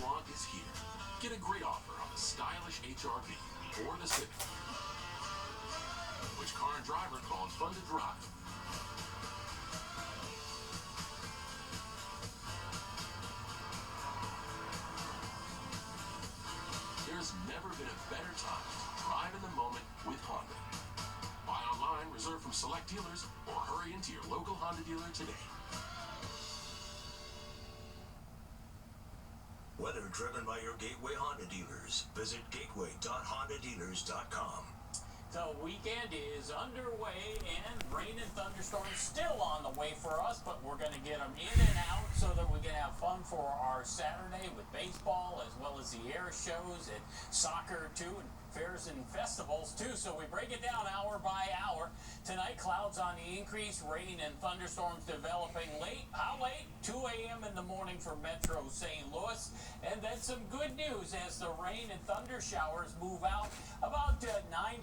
want is here. Get a great offer on the stylish HRV or the Civic, which car and driver called fun to drive. There's never been a better time to drive in the moment with Honda. Buy online, reserve from select dealers, or hurry into your local Honda dealer today. Weather driven by your Gateway Honda dealers. Visit gateway.hondadealers.com. The weekend is underway and rain and thunderstorms still on the way for us, but we're going to get them in and out so that we can have fun for our Saturday with baseball as well as the air shows and soccer too, and fairs and festivals too. So we break it down hour by hour. Tonight, clouds on the increase, rain and thunderstorms developing late. How late? 2 a.m. in the morning for Metro St. Louis. And then some good news as the rain and thunder showers move out about 9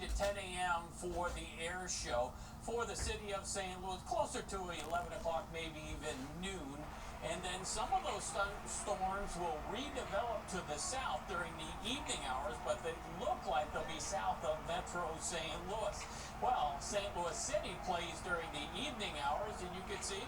to 10 a.m. for the air show for the city of St. Louis, closer to 11 o'clock, maybe even noon. And then some of those storms will redevelop to the south during the evening hours, but they look like they'll be south of Metro St. Louis. Well, St. Louis City plays during the evening hours, and you can see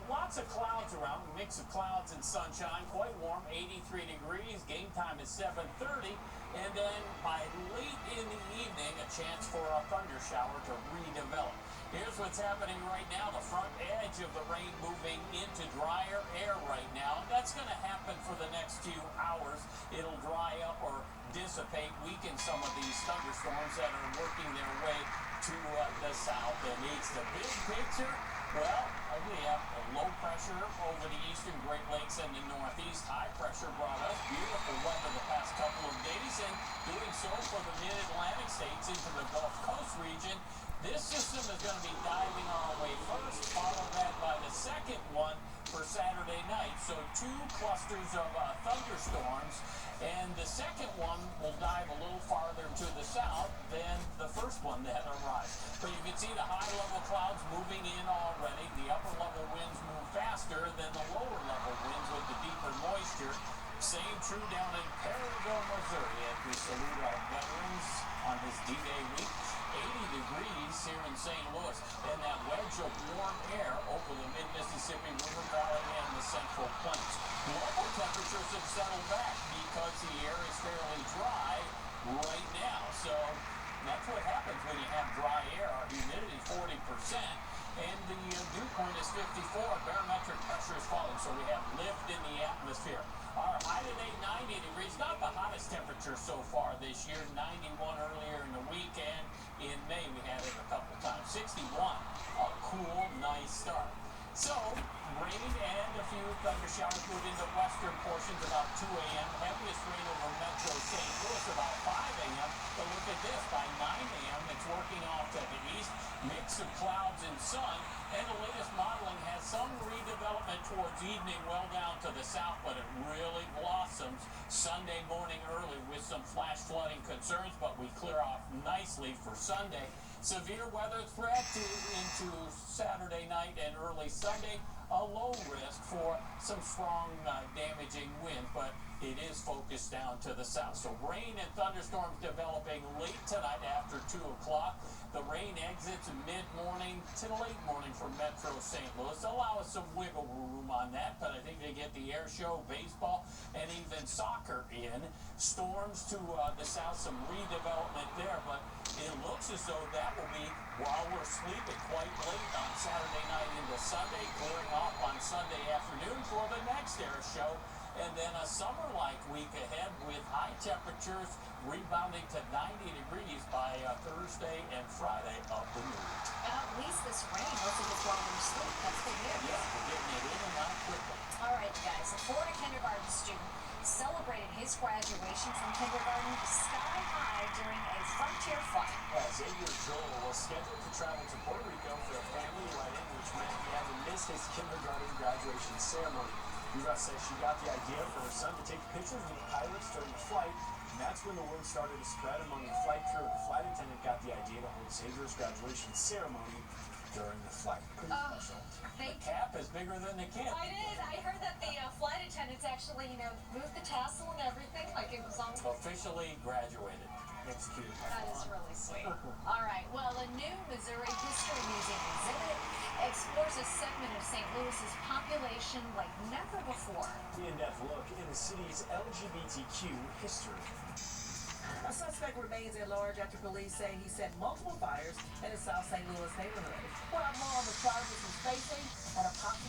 lots of clouds around, a mix of clouds and sunshine, quite warm, 83 degrees. Game time is 7:30, and then by late in the evening, a chance for a thunder shower to redevelop. Here's what's happening right now. The front edge of the rain moving into drier air right now. That's going to happen for the next few hours. It'll dry up or dissipate, weaken some of these thunderstorms that are working their way to the south. And it's the big picture. Well, we have a low pressure over the eastern Great Lakes and the northeast. High pressure brought us beautiful weather the past couple of days, and doing so for the mid-Atlantic states into the Gulf Coast region. This system is going to be diving our way first, followed that by the second one for Saturday night. So 2 clusters of thunderstorms, and the second one will dive a little farther to the south than the first one that arrived. But you can see the high-level clouds moving in already. The upper-level winds move faster than the lower-level winds with the deeper moisture. Same true down in Perryville, Missouri, as we salute our veterans on this D-Day week. 80 degrees here in St. Louis, and that wedge of warm air over the mid-Mississippi River Valley and the Central Plains. Local temperatures have settled back because the air is fairly dry right now. So that's what happens when you have dry air. Our humidity 40%, and the dew point is 54. Barometric pressure is falling, so we have lift in the atmosphere. Our high today, 90 degrees. Not the hottest temperature so far this year. 91 earlier in the week, and in May we had it a couple times. 61, a cool, nice start. So, rain and a few thunder showers move into western portions about 2 a.m. Heaviest rain over Metro St. Louis about 5 a.m. But look at this, by 9 a.m. it's working off to the east. Mix of clouds and sun, and the latest modeling has some redevelopment towards evening well down to the south, but it really blossoms Sunday morning early with some flash flooding concerns, but we clear off nicely for Sunday. Severe weather threat into Saturday night and early Sunday. A low risk for some strong damaging wind, but it is focused down to the south. So rain and thunderstorms developing late tonight after 2 o'clock. The rain exits mid-morning to late morning for Metro St. Louis. Allow us some wiggle room on that, but I think they get the air show, baseball, and even soccer in. Storms to the south, some redevelopment there, but it looks as though that will be while we're sleeping quite late on Saturday night into Sunday, clearing off on Sunday afternoon for the next air show. And then a summer-like week ahead with high temperatures rebounding to 90 degrees by Thursday and Friday of the week. At least this rain wasn't just while we were asleep. That's good news. Yeah, we're getting it in and out quickly. All right, guys. A Florida kindergarten student celebrated his graduation from kindergarten sky high during a frontier flight. Xavier Joel was scheduled to travel to Puerto Rico for a family wedding, which meant he had to miss his kindergarten graduation ceremony. Eva says she got the idea for her son to take pictures of the pilots during the flight, and that's when the word started to spread among the flight crew. The flight attendant got the idea to hold Xavier's graduation ceremony during the flight. Pretty special. The cap is bigger than the kid. I did. I heard that the flight attendants actually, moved the tassel and everything, like it was on. Officially graduated. It's cute. That is really sweet. All right. Well, a new Missouri History Museum exhibit explores a segment of St. Louis's population like never before. The in-depth look in the city's LGBTQ history. A suspect remains at large after police say he set multiple fires in a South St. Louis neighborhood. We'll have more on the charges he's facing and a possible